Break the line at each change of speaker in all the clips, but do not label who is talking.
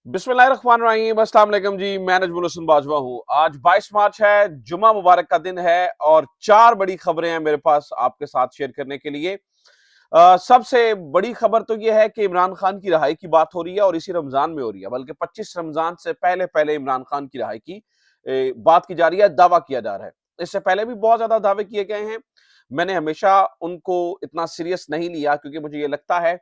बिस्मिल्लाहिर्रहमानिर्रहीम, अस्सलाम वालेकुम जी। मैं नजमुल हसन बाजवा हूँ। आज 22 मार्च है, जुम्मा मुबारक का दिन है और चार बड़ी खबरें हैं मेरे पास आपके साथ शेयर करने के लिए। सबसे बड़ी खबर तो यह है कि इमरान खान की रिहाई की बात हो रही है और इसी रमजान में हो रही है, बल्कि 25 रमजान से पहले पहले इमरान खान की रिहाई की बात की जा रही है, दावा किया जा रहा है। इससे पहले भी बहुत ज्यादा दावे किए गए हैं। मैंने हमेशा उनको इतना सीरियस नहीं लिया क्योंकि मुझे ये लगता है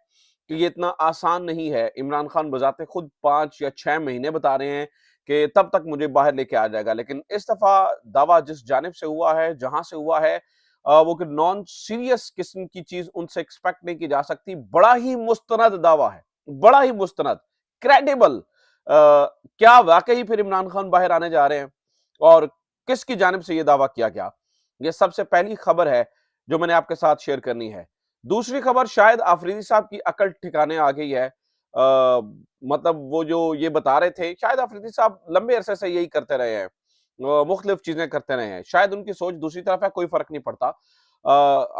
कि ये इतना आसान नहीं है। इमरान खान बजाते खुद 5 या 6 महीने बता रहे हैं कि तब तक मुझे बाहर लेके आ जाएगा, लेकिन इस दफा दावा जिस जानिब से हुआ है, जहां से हुआ है, वो कि नॉन सीरियस किस्म की चीज उनसे एक्सपेक्ट नहीं की जा सकती। बड़ा ही मुस्तनद दावा है, बड़ा ही मुस्तनद, क्रेडिबल। क्या वाकई फिर इमरान खान बाहर आने जा रहे हैं और किसकी जानिब से यह दावा किया गया? यह सबसे पहली खबर है जो मैंने आपके साथ शेयर करनी है। दूसरी खबर, शायद आफरीदी साहब की अकल ठिकाने आ गई है। मतलब वो जो ये बता रहे थे, शायद आफरीदी साहब लंबे अरसे से यही करते रहे हैं, मुख्तलिफ चीजें करते रहे हैं। शायद उनकी सोच दूसरी तरफ है, कोई फर्क नहीं पड़ता।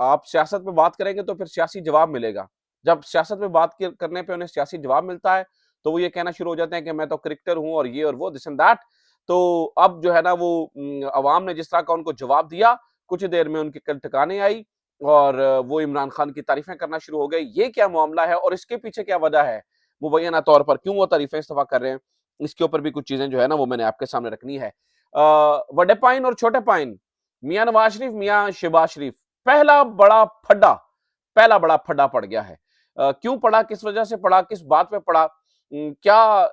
आप सियासत में बात करेंगे तो फिर सियासी जवाब मिलेगा। जब सियासत में बात करने पे उन्हें सियासी जवाब मिलता है तो वो ये कहना शुरू हो जाते हैं कि मैं तो क्रिकेटर हूं और ये और वो, दिस एंड दैट। तो अब जो है ना, वो अवाम ने जिस तरह का उनको जवाब दिया, कुछ देर में उनकी कल ठिकाने आई और वो इमरान खान की तारीफें करना शुरू हो गए। ये क्या मामला है और इसके पीछे क्या वजह है मुबैना तौर पर, क्यों वो तारीफें इस दफा कर रहे हैं? इसके ऊपर भी कुछ चीजें जो है ना वो मैंने आपके सामने रखनी है। बड़े पाइन और छोटे पाइन, मियां नवाज शरीफ, मियां शहबाज शरीफ, पहला बड़ा फड्डा पहला बड़ा फड्डा पड़ गया है। क्यों पड़ा, किस वजह से पड़ा, किस बात पे पड़ा, क्या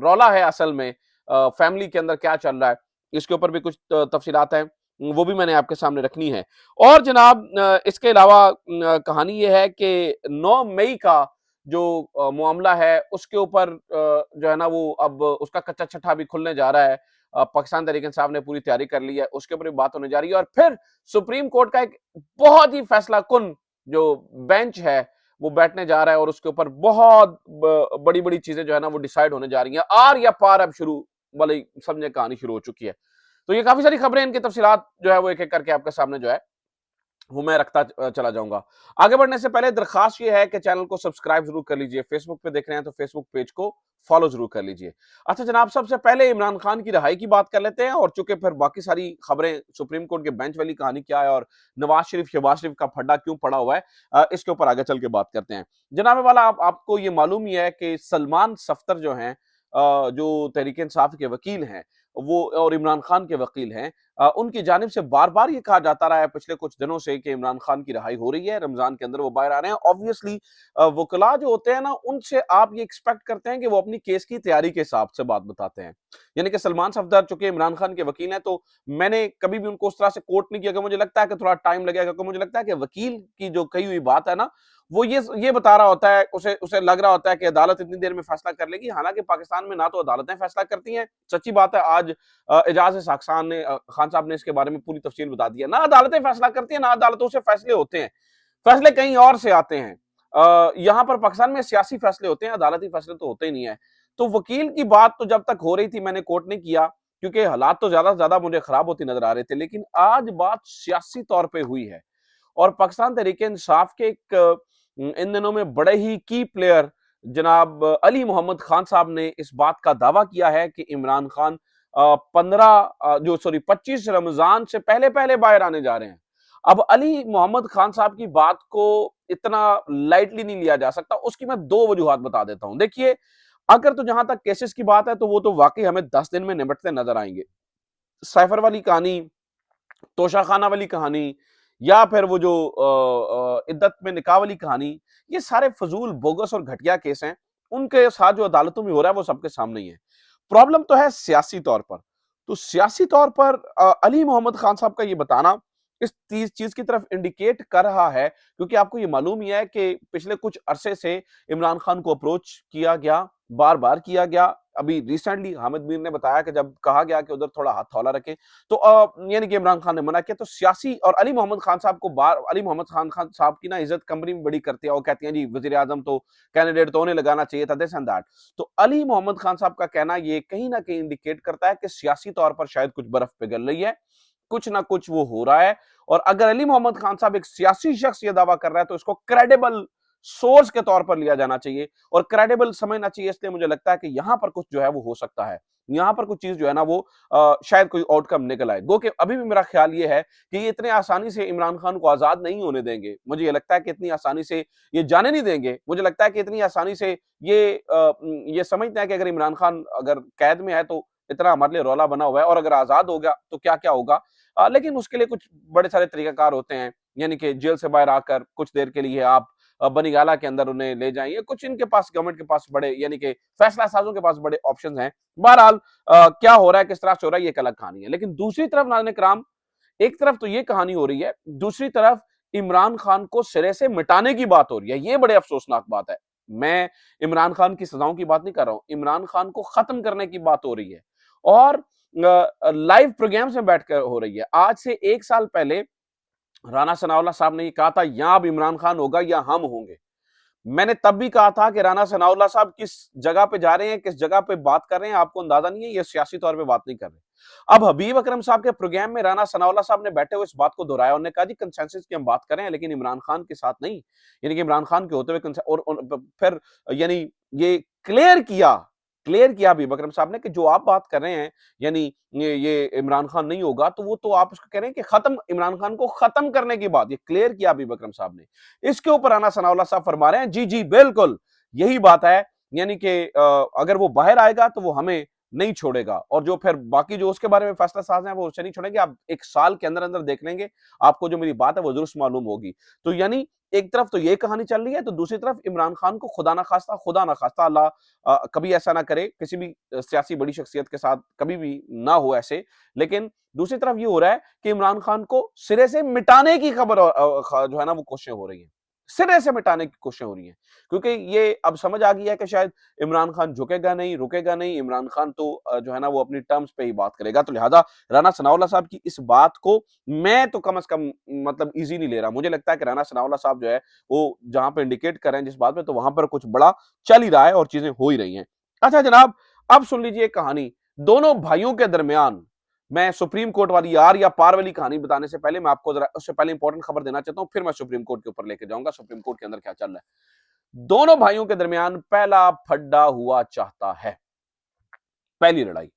रौला है असल में, फैमिली के अंदर क्या चल रहा है, इसके ऊपर भी कुछ तफसीलात हैं, वो भी मैंने आपके सामने रखनी है। और जनाब, इसके अलावा कहानी ये है कि 9 मई का जो मामला है उसके ऊपर जो है ना वो अब उसका कच्चा छठा भी खुलने जा रहा है। पाकिस्तान तहरीक इंसाफ ने पूरी तैयारी कर ली है, उसके ऊपर भी बात होने जा रही है। और फिर सुप्रीम कोर्ट का एक बहुत ही फैसला कुन जो बेंच है वो बैठने जा रहा है और उसके ऊपर बहुत बड़ी बड़ी चीजें जो है ना वो डिसाइड होने जा रही हैं। आर या पार अब शुरू वाली समझे कहानी शुरू हो चुकी है। तो ये काफी सारी खबरें, इनकी तफसीलात जो है वो एक एक करके आपके सामने जो है वो मैं रखता चला जाऊंगा। आगे बढ़ने से पहले दरखास्त ये है कि चैनल को सब्सक्राइब जरूर कर लीजिए। फेसबुक पे देख रहे हैं तो फेसबुक पेज को फॉलो जरूर कर लीजिए। अच्छा जनाब, सबसे पहले इमरान खान की रिहाई की बात कर लेते हैं और चूंकि फिर बाकी सारी खबरें, सुप्रीम कोर्ट के बेंच वाली कहानी क्या है और नवाज शरीफ शहबाज शरीफ का फड्डा क्यों पड़ा हुआ है, इसके ऊपर आगे चल के बात करते हैं। जनाब वाला, आपको ये मालूम ही है कि सलमान सफ्तर जो हैं, जो तहरीक इंसाफ के वकील हैं, वो और इमरान खान के वकील हैं, उनकी जानिब से बार बार ये कहा जाता रहा है पिछले कुछ दिनों से कि इमरान खान की रिहाई हो रही है, रमजान के अंदर वो बाहर आ रहे हैं। ऑब्वियसली वकला जो होते हैं ना, उनसे आप ये एक्सपेक्ट करते हैं कि वो अपनी केस की तैयारी के हिसाब से बात बताते हैं। यानी कि सलमान सफदर चूंकि इमरान खान के वकील हैं, तो मैंने कभी भी उनको उस तरह से कोर्ट नहीं किया कि मुझे लगता है कि थोड़ा टाइम लगेगा, क्योंकि मुझे लगता है कि वकील की जो कही हुई बात है ना, वो ये बता रहा होता है, उसे उसे लग रहा होता है कि अदालत इतनी देर में फैसला कर लेगी। हालांकि पाकिस्तान में ना तो अदालतें फैसला करती हैं, सच्ची बात है। आज एजाज साख्तान ने, खान साहब ने इसके बारे में पूरी तफसील बता दी है। ना अदालतें फैसला करती हैं, ना अदालतों से फैसले होते हैं, फैसले कहीं और से आते हैं। यहां पर पाकिस्तान में सियासी फैसले होते हैं, अदालती फैसले तो होते ही नहीं है। तो वकील की बात तो जब तक हो रही थी मैंने कोर्ट नहीं किया, क्योंकि हालात तो ज्यादा से ज्यादा मुझे खराब होती नजर आ रहे थे। लेकिन आज बात सियासी तौर पर हुई है और पाकिस्तान तहरीक इंसाफ के एक इन दिनों में बड़े ही की प्लेयर जनाब अली मोहम्मद खान साहब ने इस बात का दावा किया है कि इमरान खान 25 रमजान से पहले पहले बाहर आने जा रहे हैं। अब अली मोहम्मद खान साहब की बात को इतना लाइटली नहीं लिया जा सकता। उसकी मैं दो वजूहात बता देता हूं। देखिए, अगर तो जहां तक केसेस की बात है तो वो तो वाकई हमें 10 दिन में निपटते नजर आएंगे। साइफर वाली कहानी, तोशा खाना वाली कहानी, या फिर वो जो इद्दत में निकाह वाली कहानी, ये सारे फजूल, बोगस और घटिया केस हैं। उनके साथ जो अदालतों में हो रहा है वो सबके सामने ही है। प्रॉब्लम तो है सियासी तौर पर। तो सियासी तौर पर अली मोहम्मद खान साहब का ये बताना इस चीज की तरफ इंडिकेट कर रहा है, क्योंकि आपको ये मालूम ही है कि पिछले कुछ अरसे से इमरान खान को अप्रोच किया गया, बार बार किया गया। अभी रिसेंटली हामिद मीर ने बताया कि जब कहा गया कि उधर थोड़ा हाथ हौला रखें, तो यानी कि इमरान खान ने मना किया। तो सियासी, और अली मोहम्मद खान साहब को अली मोहम्मद खान साहब की ना इज्जत कंपनी में बड़ी करती है और कहती है जी वजीर आजम तो कैंडिडेट तो उन्हें लगाना चाहिए था, दिस एंड दैट। तो अली मोहम्मद खान साहब का कहना ये कहीं ना कहीं इंडिकेट करता है कि सियासी तौर पर शायद कुछ बर्फ पिघल रही है, कुछ ना कुछ वो हो रहा है। और अगर अली मोहम्मद खान साहब, एक सियासी शख्स, ये दावा कर रहा है तो इसको क्रेडिबल सोर्स के तौर पर लिया जाना चाहिए और क्रेडिबल समझना चाहिए। इसलिए मुझे लगता है कि यहां पर कुछ जो है वो हो सकता है, यहां पर कुछ चीज जो है ना वो शायद कोई आउटकम निकल आए। गो कि अभी भी मेरा ख्याल ये है कि ये इतने आसानी से इमरान खान को आजाद नहीं होने देंगे। मुझे ये लगता है कि इतनी आसानी से ये जाने नहीं देंगे। मुझे लगता है कि इतनी आसानी से ये समझते हैं कि अगर इमरान खान अगर कैद में है तो इतना हमारे लिए रौला बना हुआ है और अगर आजाद हो गया तो क्या क्या होगा। लेकिन उसके लिए कुछ बड़े सारे तरीकाकार होते हैं, यानी कि जेल से बाहर आकर कुछ देर के लिए आप बनीगाला के अंदर उन्हें ले जाएंगे। कुछ इनके पास गवर्नमेंट के पास बड़े यानी कि फैसला साजों के पास बड़े ऑप्शंस हैं। बहरहाल क्या हो रहा है, किस तरह से हो रहा है, ये एक अलग कहानी है। लेकिन दूसरी तरफ नाज़रीन इकराम, एक तरफ तो ये कहानी हो रही है, दूसरी तरफ इमरान खान को सिरे से मिटाने की बात हो रही है। ये बड़े अफसोसनाक बात है। मैं इमरान खान की सजाओं की बात नहीं कर रहा हूं, इमरान खान को खत्म करने की बात हो रही है और लाइव प्रोग्राम्स में बैठकर हो रही है। आज से 1 साल पहले राणा सनाउल्लाह साहब ने ये कहा था, यहां अब इमरान खान होगा या हम होंगे। मैंने तब भी कहा था कि राणा सनाउल्लाह साहब किस जगह पे जा रहे हैं, किस जगह पे बात कर रहे हैं, आपको अंदाजा नहीं है, ये सियासी तौर पे बात नहीं कर रहे। अब हबीब अकरम साहब के प्रोग्राम में राणा सनाउल्लाह साहब ने बैठे हुए इस बात को दोहराया। उन्होंने कहा जी कंसेंसस की हम बात कर रहे हैं लेकिन इमरान खान के साथ नहीं, यानी कि इमरान खान के होते हुए फिर यानी ये क्लियर किया हबीब अकरम साहब ने कि जो आप बात कर रहे हैं, यानी ये इमरान खान नहीं होगा, तो वो तो आप उसको कह रहे हैं कि खत्म, इमरान खान को खत्म करने की बात, ये क्लियर किया हबीब अकरम साहब ने। इसके ऊपर राणा सनाउल्लाह साहब फरमा रहे हैं जी जी बिल्कुल यही बात है, यानी कि अगर वो बाहर आएगा तो वो हमें नहीं छोड़ेगा और जो फिर बाकी जो उसके बारे में फैसला साज है वो उससे नहीं छोड़ेंगे। आप 1 साल के अंदर अंदर देख लेंगे, आपको जो मेरी बात है वो दुरुस्त मालूम होगी। तो यानी एक तरफ तो ये कहानी चल रही है, तो दूसरी तरफ इमरान खान को खुदा ना खास्ता अल्लाह कभी ऐसा ना करे, किसी भी सियासी बड़ी शख्सियत के साथ कभी भी ना हो ऐसे। लेकिन दूसरी तरफ ये हो रहा है कि इमरान खान को सिरे से मिटाने की खबर जो है ना वो कोशिशें हो रही हैं, सिरे से मिटाने की कोशिशें हो रही हैं, क्योंकि ये अब समझ आ गई है कि शायद इमरान खान झुकेगा नहीं, रुकेगा नहीं, इमरान खान तो जो है ना वो अपनी टर्म्स पे ही बात करेगा। तो लिहाजा राणा सनाउल्लाह साहब की इस बात को मैं तो कम से कम मतलब इजी नहीं ले रहा। मुझे लगता है कि राणा सनाउल्लाह साहब जो है वो जहां पे इंडिकेट कर रहे हैं जिस बात पे, तो वहां पर कुछ बड़ा चल ही रहा है और चीजें हो ही रही हैं। अच्छा जनाब, अब सुन लीजिए कहानी दोनों भाइयों के दरमियान। मैं सुप्रीम कोर्ट वाली यार या पार वाली कहानी बताने से पहले मैं आपको जरा उससे पहले इंपॉर्टेंट खबर देना चाहता हूं, फिर मैं सुप्रीम कोर्ट के ऊपर लेके जाऊंगा, सुप्रीम कोर्ट के अंदर क्या चल रहा है। दोनों भाइयों के दरमियान पहला फड्डा हुआ चाहता है, पहली लड़ाई।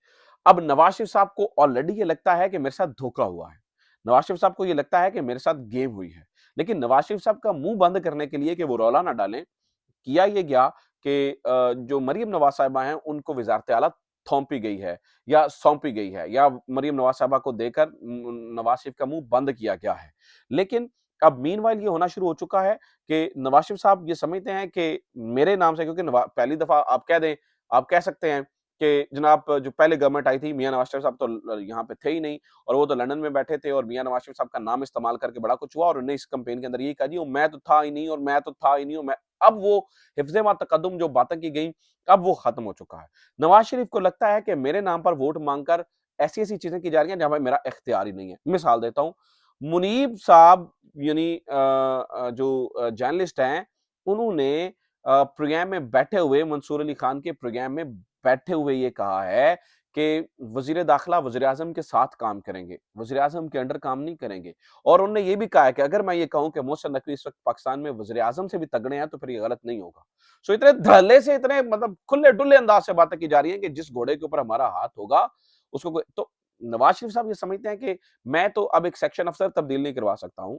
अब नवाज शरीफ साहब को ऑलरेडी ये लगता है कि मेरे साथ धोखा हुआ है, नवाज शरीफ साहब को ये लगता है कि मेरे साथ गेम हुई है। लेकिन नवाज शरीफ साहब का मुंह बंद करने के लिए कि वो रौला ना डालें, किया ये गया कि जो मरियम नवाज साहिबा हैं उनको वजारत आला थोपी गई है या सौंपी गई है या मरियम नवाज साहिबा को देकर नवाज शरीफ का मुंह बंद किया गया है। लेकिन अब मीनवाइल ये होना शुरू हो चुका है कि नवाज शरीफ साहब ये समझते हैं कि मेरे नाम से, क्योंकि पहली दफा आप कह दें, आप कह सकते हैं कि जनाब जो पहले गवर्नमेंट आई थी मियां नवाज शरीफ साहब तो यहाँ पे थे ही नहीं और वो तो लंदन में बैठे थे और मियां नवाज शरीफ साहब का नाम इस्तेमाल करके बड़ा कुछ हुआ और उन्होंने इस कैंपेन के अंदर यही कहा जी मैं तो था ही नहीं और मैं तो था ही नहीं और मैं, अब वो हिफ्ज़े मा तकद्दुम जो बातें की गई अब वो खत्म हो चुका है। नवाज शरीफ को लगता है कि मेरे नाम पर वोट मांगकर ऐसी-ऐसी चीजें की जा रही हैं जहां पर मेरा इख्तियार ही नहीं है। मिसाल देता हूं, मुनीब साहब यानी जो जर्नलिस्ट हैं, उन्होंने प्रोग्राम में बैठे हुए मंसूर अली खान के प्रोग्राम में बैठे हुए ये कहा है कि वज़ीर दाखिला वज़ीर-ए-आज़म के साथ काम करेंगे, वज़ीर-ए-आज़म के अंडर काम नहीं करेंगे। और उन्होंने ये भी कहा है कि अगर मैं ये कहूं कि मोहसिन नकवी इस वक्त पाकिस्तान में वज़ीर-ए-आज़म से भी तगड़े हैं तो फिर ये गलत नहीं होगा। सो इतने धड़ल्ले से, इतने मतलब खुले-डुल्ले अंदाज से बातें की जा रही हैं कि जिस घोड़े के ऊपर हमारा हाथ होगा उसको कोई तो नवाज शरीफ साहब ये समझते हैं कि मैं तो अब एक सेक्शन अफसर तब्दील नहीं करवा सकता हूं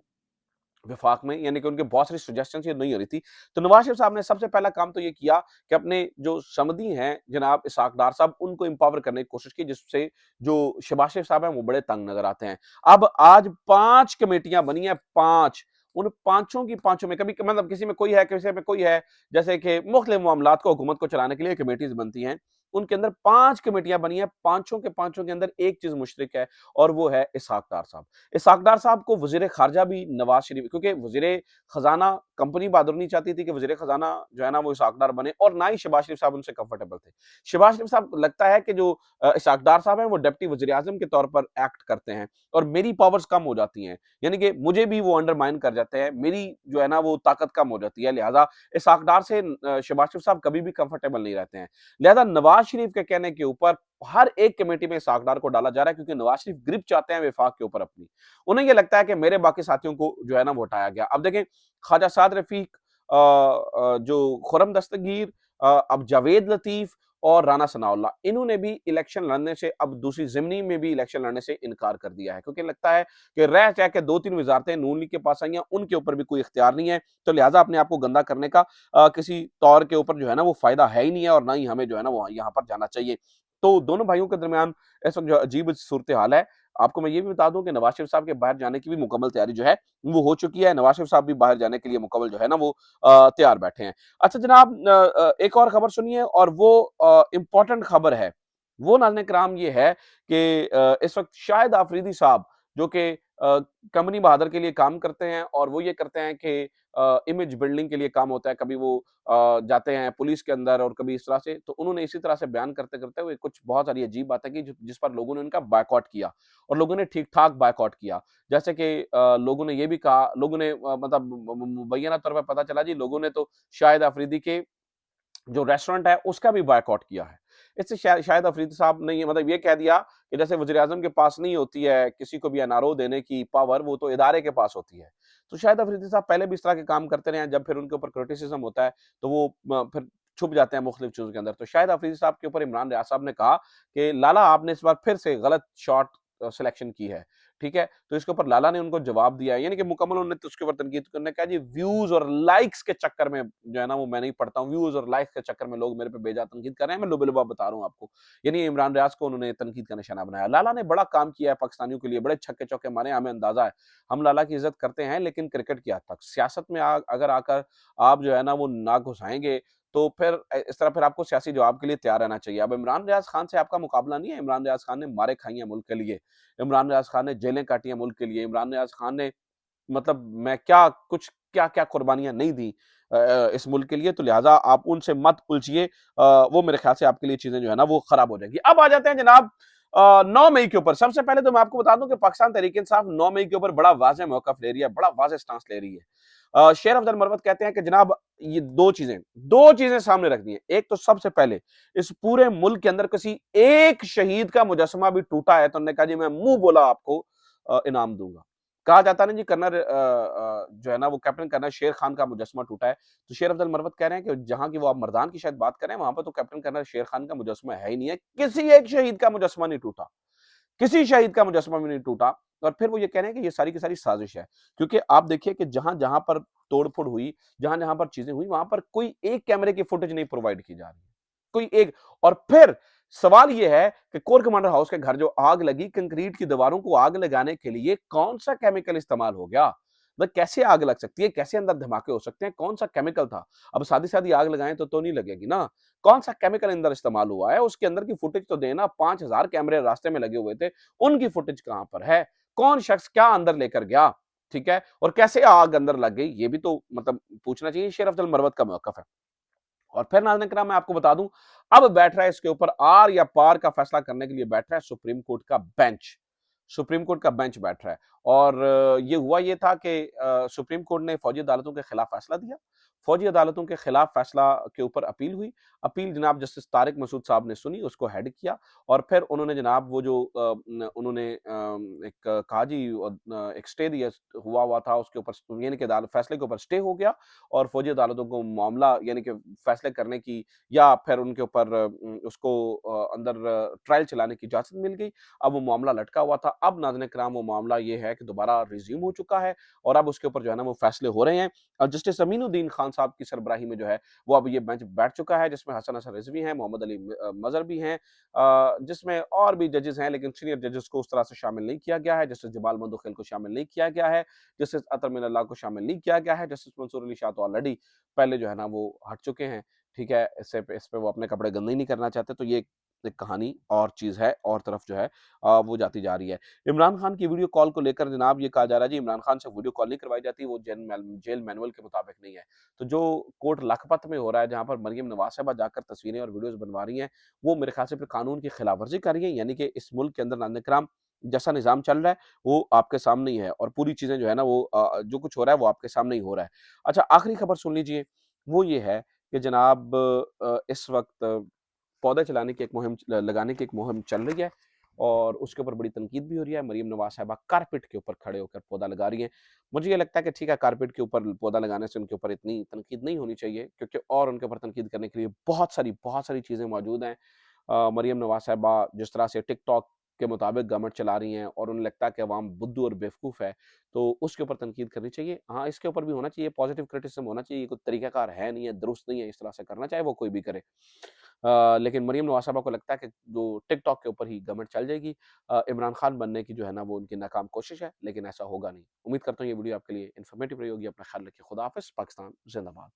विफाक में, यानी कि उनके बहुत सारी सजेशंस ये नहीं हो रही थी। तो नवाज शरीफ साहब ने सबसे पहला काम तो ये किया कि अपने जो समधी हैं जनाब इसहाक डार साहब, उनको एम्पावर करने की कोशिश की, जिससे जो शहबाज शरीफ साहब हैं वो बड़े तंग नजर आते हैं। अब आज 5 कमेटियां बनी हैं, 5, उन पांचों की पांचों में कभी मतलब किसी में कोई है, किसी में कोई है, जैसे कि मुख्तलिफ मामलात को हुकूमत को चलाने के लिए कमेटीज बनती हैं, उनके अंदर 5 कमेटियां बनी हैं, पांचों के अंदर एक चीज मुश्तरक है और वो है इसहाक डार साहब। इसहाक डार साहब को वजीर खारजा भी नवाज शरीफ, क्योंकि वजीर खजाना कंपनी बहादुर नहीं चाहती थी कि वजीर खजाना जो है ना वो इसहाक डार बने और ना ही शहबाज शरीफ साहब उनसे कंफर्टेबल थे। शहबाज शरीफ साहब लगता है कि जो इसहाक डार साहब हैं वो डिप्टी वजीर आजम के तौर पर एक्ट करते हैं और मेरी पावर्स कम हो जाती हैं, यानी कि मुझे भी वो अंडरमाइन कर जाते हैं, मेरी जो है ना वो ताकत कम हो जाती है। लिहाजा इसहाक डार से शहबाज शरीफ साहब कभी भी कंफर्टेबल नहीं रहते हैं। लिहाजा नवाज शरीफ के कहने के ऊपर हर एक कमेटी में इसहाक डार को डाला जा रहा है, क्योंकि नवाज शरीफ ग्रिप चाहते हैं वफाक के ऊपर अपनी। उन्हें यह लगता है कि मेरे बाकी साथियों को जो है ना वो हटाया गया। अब देखें ख्वाजा साद रफीक जो खुर्रम दस्तगीर, अब जावेद लतीफ और राना सनाउल्लाह, इन्होंने भी इलेक्शन लड़ने से, अब दूसरी ज़िमनी में भी इलेक्शन लड़ने से इनकार कर दिया है, क्योंकि लगता है कि रह जा के 2-3 वज़ारतें नून लीग के पास आई हैं, उनके ऊपर भी कोई इख्तियार नहीं है, तो लिहाज़ा अपने आप को गंदा करने का किसी तौर के ऊपर जो है ना वो फ़ायदा है ही नहीं है, और ना ही हमें जो है ना वो यहाँ पर जाना चाहिए। तो दोनों भाइयों के दरमियान इस वक़्त जो अजीब सूरत-ए-हाल है। आपको मैं ये भी बता दूँ कि नवाज़ शरीफ साहब के बाहर जाने की भी मुकम्मल तैयारी जो है वो हो चुकी है। नवाज़ शरीफ साहब भी बाहर जाने के लिए मुकम्मल जो है ना वो तैयार बैठे हैं। अच्छा जनाब, एक और खबर सुनिए, और वो इम्पोर्टेंट खबर है। वो नाज़रीन-ए-किराम ये है कि इस वक़्त शाहिद आफरीदी साहब, जो कि कंपनी बहादुर के लिए काम करते हैं, और वो ये करते हैं कि इमेज बिल्डिंग के लिए काम होता है, कभी वो जाते हैं पुलिस के अंदर और कभी इस तरह से, तो उन्होंने इसी तरह से बयान करते-करते हुए कुछ बहुत सारी अजीब बातें की, जिस पर लोगों ने उनका बॉयकॉट किया, और लोगों ने ठीक-ठाक बॉयकॉट किया। जैसे कि लोगों ने ये भी कहा, लोगों ने मतलब मुबैय्यना तौर पे पता चला जी, लोगों ने तो शाहिद अफरीदी के जो रेस्टोरेंट है उसका भी बॉयकॉट किया है। इससे शायद अफरीदी साहब ने ये मतलब ये कह दिया कि जैसे वज़ीर-ए-आज़म के पास नहीं होती है किसी को भी एनआरओ देने की पावर, वो तो इदारे के पास होती है। तो शायद अफरीदी साहब पहले भी इस तरह के काम करते रहे हैं, जब फिर उनके ऊपर क्रिटिसिज़्म होता है, तो वो फिर छुप जाते हैं मुख्तलिफ चीज़ों के अंदर। तो शाहिद अफरीदी साहब के ऊपर इमरान रियाज साहब ने कहा कि लाला आपने इस बार फिर से गलत शॉट सिलेक्शन की है, ठीक है? तो इसके ऊपर लाला ने उनको जवाब दिया है, यानी कि मुकम्मल उन्होंने तो उसके ऊपर तनकीद की। उन्होंने कहा जी व्यूज़ और लाइक्स के चक्कर में जो है ना वो मैं नहीं पढ़ता हूँ, व्यूज़ और लाइक्स के चक्कर में लोग मेरे पे बेजा तनकीद कर रहे हैं, मैं लुबे-लुबा बता रहा हूँ आपको। यानी इमरान रियाज को उन्होंने तनकीद का निशाना बनाया। लाला ने बड़ा काम किया है पाकिस्तानियों के लिए, बड़े छक्के-चौके मारे, हमें अंदाज़ा है। हम लाला की इज़्ज़त करते हैं, लेकिन क्रिकेट की हद तक। सियासत में अगर आकर आप जो है ना वो नाक घुसाएँगे, तो फिर इस तरह फिर आपको सियासी जवाब के लिए तैयार रहना चाहिए। अब इमरान रियाज खान से आपका मुकाबला नहीं है, इमरान रियाज खान ने मारें खाई हैं मुल्क के लिए। इमरान रियाज खान ने जेलें काटी हैं मुल्क के लिए। इमरान रियाज खान ने मतलब मैं क्या कुछ क्या-क्या कुर्बानियाँ नहीं दी इस मुल्क के लिए, तो लिहाज़ा आप उनसे मत उलझिए। वो मेरे ख़्याल से आपके लिए चीज़ें जो है ना वो ख़राब हो जाएँगी। अब आ जाते हैं जनाब 9 मई के ऊपर। सबसे पहले तो मैं आपको बता दूँ कि पाकिस्तान तहरीक-ए-इंसाफ 9 मई के ऊपर बड़ा वाज़ेह मौक़िफ़ ले रही है, बड़ा वाज़ेह स्टांस ले रही है। शेर अफ़ज़ल मरवत कहते हैं कि जनाब ये 2 चीज़ें सामने रखनी है। एक तो सबसे पहले इस पूरे मुल्क के अंदर किसी एक शहीद का मुजस्समा भी टूटा है, तो उन्होंने कहा जी मैं मुँह बोला आपको इनाम दूँगा। कहा जाता है ना जी कर्नल जो है ना वो कैप्टन कर्नल शेर खान का मुजस्समा टूटा है। तो शेर अफ़ज़ल मरवत कह रहे हैं कि जहाँ की वो आप मर्दान की शायद बात कर रहे हैं, वहाँ पर तो कैप्टन कर्नल शेर खान का मुजस्समा है ही नहीं है। किसी एक शहीद का मुजस्समा नहीं टूटा। किसी शहीद का मुजस्समा भी नहीं टूटा, और फिर वो ये कह रहे हैं कि ये सारी की सारी साजिश है। क्योंकि आप देखिए कि जहाँ-जहाँ पर तोड़-फोड़ हुई, जहाँ-जहाँ पर चीज़ें हुई, वहाँ पर कोई एक कैमरे की फुटेज नहीं प्रोवाइड की जा रही है। कोई एक, और फिर सवाल ये है कि कोर कमांडर हाउस के घर जो आग लगी, कंक्रीट की दीवारों को आग लगाने के लिए कौन-सा केमिकल इस्तेमाल हो गया? मतलब कैसे आग लग सकती है? कैसे अंदर धमाके हो सकते हैं? कौन-सा केमिकल था? अब सादी-सादी आग लगाएँ तो नहीं लगेगी ना। कौन-सा केमिकल अंदर इस्तेमाल हुआ है? उसके अंदर की फुटेज तो देना। 5000 कैमरे रास्ते में लगे हुए थे, उनकी फुटेज कहाँ पर है? कौन शख्स क्या अंदर लेकर गया? ठीक है? और कैसे आग अंदर लग गई? ये भी तो मतलब पूछना चाहिए। शेर अफ़ज़ल मरवत का मौक़िफ़ है। और फिर नाज़रीन-ए-किराम मैं आपको बता दूँ, अब बैठ रहा है इसके ऊपर आर या पार का फैसला करने के लिए बैठ रहा है सुप्रीम कोर्ट का बेंच। सुप्रीम कोर्ट का बेंच बैठ रहा है, और ये हुआ ये था कि सुप्रीम कोर्ट ने फौजी अदालतों के खिलाफ फैसला दिया। फौजी अदालतों के खिलाफ फैसला के ऊपर अपील हुई। अपील जनाब जस्टिस तारिक मसूद साहब ने सुनी, उसको हेड किया, और फिर उन्होंने जनाब वो जो उन्होंने एक कहा जी एक स्टे दिया हुआ हुआ था उसके ऊपर, यानी कि अदालत फैसले के ऊपर स्टे हो गया, और फौजी अदालतों को मामला यानी कि फैसले करने की या फिर उनके ऊपर उसको अंदर ट्रायल चलाने की इजाज़त मिल गई। अब वो मामला लटका हुआ था। अब नाज़रीन-ए-किराम वो मामला ये है कि दोबारा रिज़्यूम हो चुका है, और अब उसके ऊपर जो है ना वो फैसले हो रहे हैं। जस्टिस अमीनुद्दीन खान साहब की सरबराही में जो है वो अब ये बेंच बैठ चुका है, जिसमें हसन असर रिज़वी हैं, मोहम्मद अली मज़हर भी हैं, जिसमें और भी जजेस हैं, लेकिन सीनियर जजेस को उस तरह से शामिल नहीं किया गया है। जस्टिस जमाल मंदोखिल को शामिल नहीं किया गया है, जस्टिस अतर मिनल्लाह को शामिल नहीं किया गया है। जस्टिस मंसूर अली शाह तो ऑलरेडी पहले जो है ना वो हट चुके हैं, ठीक है? इस पे वो अपने कपड़े गंदे ही नहीं करना चाहते, तो ये एक कहानी और चीज़ है, और तरफ जो है वो जाती जा रही है। इमरान खान की वीडियो कॉल को लेकर जनाब ये कहा जा रहा है जी इमरान खान से वीडियो कॉल नहीं करवाई जाती, वो जेल मैनुअल के मुताबिक नहीं है। तो जो कोर्ट लखपत में हो रहा है, जहाँ पर मरियम नवाज़ साहिबा जाकर तस्वीरें और वीडियोज़ बनवा रही हैं, वो मेरे ख्याल से फिर कानून की खिलाफवर्जी कर रही हैं, यानी कि इस मुल्क के अंदर नाज़रीन-ए-किराम जैसा निज़ाम चल रहा है, वो आपके सामने ही है, और पूरी चीज़ें जो है ना वो जो कुछ हो रहा है वो आपके सामने ही हो रहा है। अच्छा, आखिरी खबर सुन लीजिए, वो ये है कि जनाब इस वक़्त पौधे चलाने की एक मुहिम लगाने की एक मुहिम चल रही है, और उसके ऊपर बड़ी तनकीद भी हो रही है। मरीम नवाज़ साहिबा कारपेट के ऊपर खड़े होकर पौधा लगा रही हैं। मुझे ये लगता है कि ठीक है, कारपेट के ऊपर पौधा लगाने से उनके ऊपर इतनी तनकीद नहीं होनी चाहिए, क्योंकि और उनके ऊपर तनकीद करने के लिए बहुत सारी चीज़ें मौजूद हैं। मरीम नवाज़ साहिबा जिस तरह से टिकटॉक के मुताबिक गवर्नमेंट चला रही हैं और उन्हें लगता है कि अवाम बुद्धू और बेवकूफ़ है, तो उसके ऊपर तनकीद करनी चाहिए। हाँ, इसके ऊपर भी होना चाहिए, पॉज़िटिव क्रिटिसिज़्म होना चाहिए, ये कोई तरीक़ाकार है नहीं है, दुरुस्त नहीं है इस तरह से करना, चाहे वो कोई भी करे। लेकिन मरीम नवाज़ साहिबा को लगता है कि जो टिकटॉक के ऊपर ही गवर्नमेंट चल जाएगी, इमरान खान बनने की जो है ना वो उनकी नाकाम कोशिश है, लेकिन ऐसा होगा नहीं। उम्मीद करता हूँ ये वीडियो आपके लिए इन्फॉर्मेटिव रही होगी। अपना ख्याल रखिए। खुदा हाफ़िज़। पाकिस्तान ज़िंदाबाद।